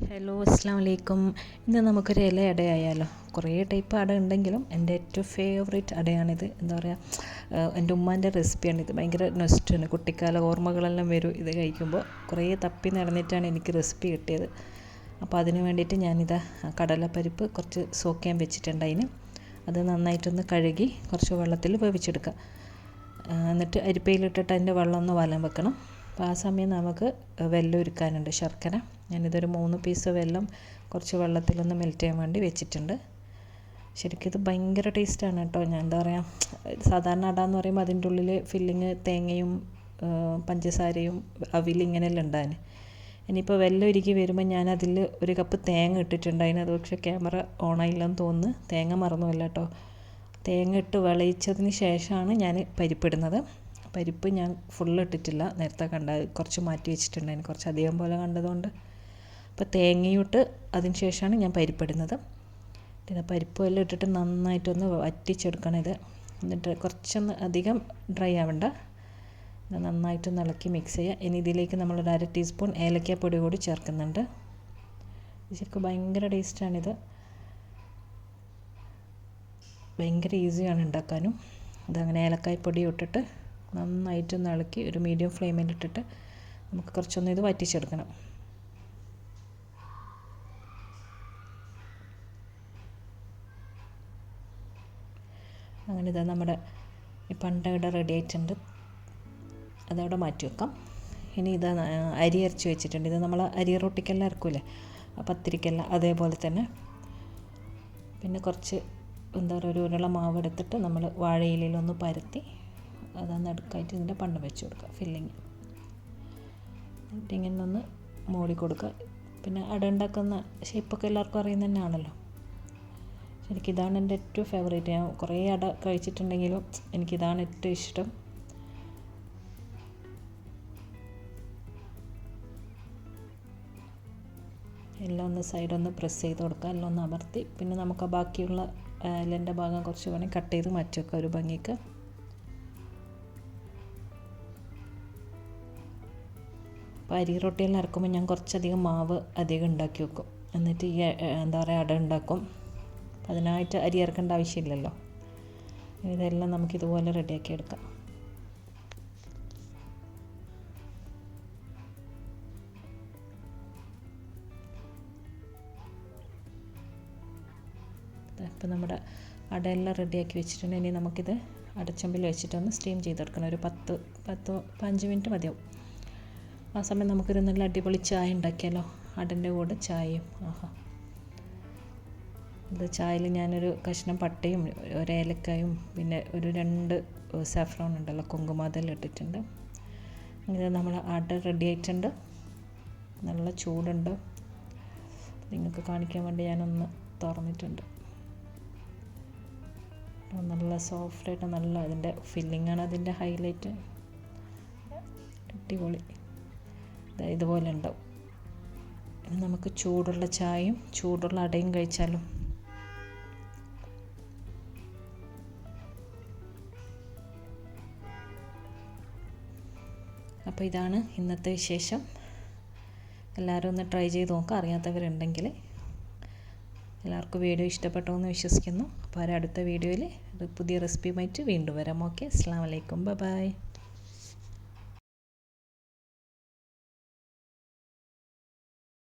Hello അസ്സാം വലൈക്കും. ഇന്ന് നമുക്കൊരു ഇല അടയായാലോ. കുറേ ടൈപ്പ് അട ഉണ്ടെങ്കിലും എൻ്റെ ഏറ്റവും ഫേവറേറ്റ് അടയാണിത്. എന്താ പറയുക, എൻ്റെ ഉമ്മാൻ്റെ റെസിപ്പിയാണിത്. ഭയങ്കര നൊസ്റ്റാണ്, കുട്ടിക്കാല ഓർമ്മകളെല്ലാം വരും ഇത് കഴിക്കുമ്പോൾ. കുറേ തപ്പി നടന്നിട്ടാണ് എനിക്ക് റെസിപ്പി കിട്ടിയത്. അപ്പോൾ അതിന് വേണ്ടിയിട്ട് ഞാനിതാ കടലപ്പരിപ്പ് കുറച്ച് സോക്ക് ചെയ്യാൻ വെച്ചിട്ടുണ്ടായിന്. അത് നന്നായിട്ടൊന്ന് കഴുകി കുറച്ച് വെള്ളത്തിൽ വേവിച്ചെടുക്കുക. എന്നിട്ട് അരിപ്പയിലിട്ടിട്ട് അതിൻ്റെ വെള്ളം ഒന്ന് വലം വെക്കണം. അപ്പോൾ ആ സമയം നമുക്ക് വെല്ലം ഒരുക്കാനുണ്ട്, ശർക്കര. ഞാനിതൊരു 3 പീസ് വെല്ലം കുറച്ച് വെള്ളത്തിലൊന്ന് മെൽറ്റ് ചെയ്യാൻ വേണ്ടി വെച്ചിട്ടുണ്ട്. ശരിക്കും ഇത് ഭയങ്കര ടേസ്റ്റാണ് കേട്ടോ. ഞാൻ എന്താ പറയുക, സാധാരണ അട എന്ന് പറയുമ്പോൾ അതിൻ്റെ ഉള്ളിൽ ഫില്ലിങ് തേങ്ങയും പഞ്ചസാരയും അവിലിങ്ങനെയെല്ലാം ഉണ്ടാകും. ഇനിയിപ്പോൾ വെല്ലം ഉരുക്കി വരുമ്പോൾ ഞാനതിൽ 1 കപ്പ് തേങ്ങ ഇട്ടിട്ടുണ്ടായിരുന്നു. അത് പക്ഷേ ക്യാമറ ഓണായില്ലെന്ന് തോന്നുന്നു. തേങ്ങ മറന്നുമില്ല കേട്ടോ. തേങ്ങ ഇട്ട് വിളയിച്ചതിന് ശേഷമാണ് ഞാൻ പരിപ്പിടുന്നത്. പരിപ്പ് ഞാൻ ഫുള്ള് ഇട്ടിട്ടില്ല, നേരത്തെ കുറച്ച് മാറ്റി വെച്ചിട്ടുണ്ടായിരുന്നു, കുറച്ച് അധികം പോലെ കണ്ടതുകൊണ്ട്. അപ്പോൾ തേങ്ങയും ഇട്ട് അതിന് ശേഷമാണ് ഞാൻ പരിപ്പിടുന്നത്. പിന്നെ പരിപ്പ് എല്ലാം ഇട്ടിട്ട് നന്നായിട്ടൊന്ന് വറ്റിച്ചെടുക്കണം ഇത്. എന്നിട്ട് കുറച്ചൊന്ന് അധികം ഡ്രൈ ആവണ്ട, നന്നായിട്ടൊന്ന് ഇളക്കി മിക്സ് ചെയ്യുക. ഇനി ഇതിലേക്ക് നമ്മൾ 1/2 ടീസ്പൂൺ ഏലക്കാപ്പൊടി കൂടി ചേർക്കുന്നുണ്ട്. ശരിക്കും ഭയങ്കര ടേസ്റ്റാണിത്. ഭയങ്കര ഈസിയാണ് ഉണ്ടാക്കാനും. അതങ്ങനെ ഏലക്കായ്പ്പൊടി ഇട്ടിട്ട് നന്നായിട്ടൊന്ന് ഇളക്കി ഒരു മീഡിയം ഫ്ലെയിമിലിട്ടിട്ട് നമുക്ക് കുറച്ചൊന്ന് ഇത് വറ്റിച്ചെടുക്കണം. അങ്ങനെ ഇതാ നമ്മുടെ ഈ പണ്ടവിടെ റെഡി ആയിട്ടുണ്ട്. അതവിടെ മാറ്റി വെക്കാം. ഇനി ഇതാ അരി അരച്ച് വെച്ചിട്ടുണ്ട്. ഇത് നമ്മൾ അരി റൊട്ടിക്കെല്ലാം അരക്കൂലേ, പത്തിരിക്കെല്ലാം അതേപോലെ തന്നെ. പിന്നെ കുറച്ച് എന്താ പറയുക, ഒരു ഉരുള മാവ് എടുത്തിട്ട് നമ്മൾ വാഴയിലൊന്ന് പരത്തി അതൊന്ന് അടുക്കായിട്ട് ഇതിൻ്റെ പണ്ടം വെച്ച് കൊടുക്കുക, ഫില്ലിങ്. എന്നിട്ട് ഇങ്ങനെ ഒന്ന് മൂടി കൊടുക്കുക. പിന്നെ അട ഉണ്ടാക്കുന്ന ഷേപ്പൊക്കെ എല്ലാവർക്കും അറിയുന്ന തന്നെയാണല്ലോ. എനിക്കിതാണ് എൻ്റെ ഏറ്റവും ഫേവറേറ്റ്. ഞാൻ കുറേ അട കഴിച്ചിട്ടുണ്ടെങ്കിലും എനിക്കിതാണ് ഏറ്റവും ഇഷ്ടം. എല്ലാം ഒന്ന് സൈഡൊന്ന് പ്രസ് ചെയ്ത് കൊടുക്കുക, എല്ലാം ഒന്ന് അമർത്തി. പിന്നെ നമുക്ക് ബാക്കിയുള്ള ഇലൻ്റെ ഭാഗം കുറച്ച് വേണമെങ്കിൽ കട്ട് ചെയ്ത് മാറ്റി വെക്കുക ഒരു ഭംഗിക്ക്. അപ്പോൾ അരി റൊട്ടിയെല്ലാം ഇറക്കുമ്പോൾ ഞാൻ കുറച്ചധികം മാവ് അധികം ഉണ്ടാക്കി വെക്കും. എന്നിട്ട് ഈ എന്താ പറയുക അട ഉണ്ടാക്കും. അതിനായിട്ട് അരി ഇറക്കേണ്ട ആവശ്യമില്ലല്ലോ. ഇതെല്ലാം നമുക്കിതുപോലെ റെഡിയാക്കി എടുക്കാം. ഇപ്പം നമ്മുടെ അടയെല്ലാം റെഡിയാക്കി വെച്ചിട്ടുണ്ട്. ഇനി നമുക്കിത് അടച്ചമ്പിൽ വെച്ചിട്ടൊന്ന് സ്റ്റീം ചെയ്തെടുക്കണം. ഒരു 10-15 മിനിറ്റ് മതിയാവും. ആ സമയം നമുക്കൊരു നല്ല അടിപൊളി ചായ ഉണ്ടാക്കിയാലോ. അടൻ്റെ കൂടെ ചായയും. ആഹാ, ഇത് ചായയിൽ ഞാനൊരു കഷ്ണം പട്ടയും 1 ഏലക്കായും പിന്നെ ഒരു 2 സാഫ്രോൺ ഉണ്ടല്ലോ, കുങ്കുമം, അതെല്ലാം ഇട്ടിട്ടുണ്ട്. അങ്ങനെ നമ്മൾ അട റെഡി ആയിട്ടുണ്ട്. നല്ല ചൂടുണ്ട്. നിങ്ങൾക്ക് കാണിക്കാൻ വേണ്ടി ഞാനൊന്ന് തുറന്നിട്ടുണ്ട്. നല്ല സോഫ്റ്റായിട്ട് നല്ല അതിൻ്റെ ഫില്ലിങ്ങാണ് അതിൻ്റെ ഹൈലൈറ്റ്. അടിപൊളി. ഇതുപോലെ ഉണ്ടാവും. നമുക്ക് ചൂടുള്ള ചായയും ചൂടുള്ള അടയും കഴിച്ചാലും. അപ്പോൾ ഇതാണ് ഇന്നത്തെ വിശേഷം. എല്ലാവരും ഒന്ന് ട്രൈ ചെയ്ത് നോക്കുക, അറിയാത്തവരുണ്ടെങ്കിൽ. എല്ലാവർക്കും വീഡിയോ ഇഷ്ടപ്പെട്ടു എന്ന് വിശ്വസിക്കുന്നു. അപ്പോൾ അടുത്ത വീഡിയോയിൽ പുതിയ റെസിപ്പിയുമായിട്ട് വീണ്ടും വരാം. ഓക്കെ, അസ്സലാമു അലൈക്കും, ബൈ.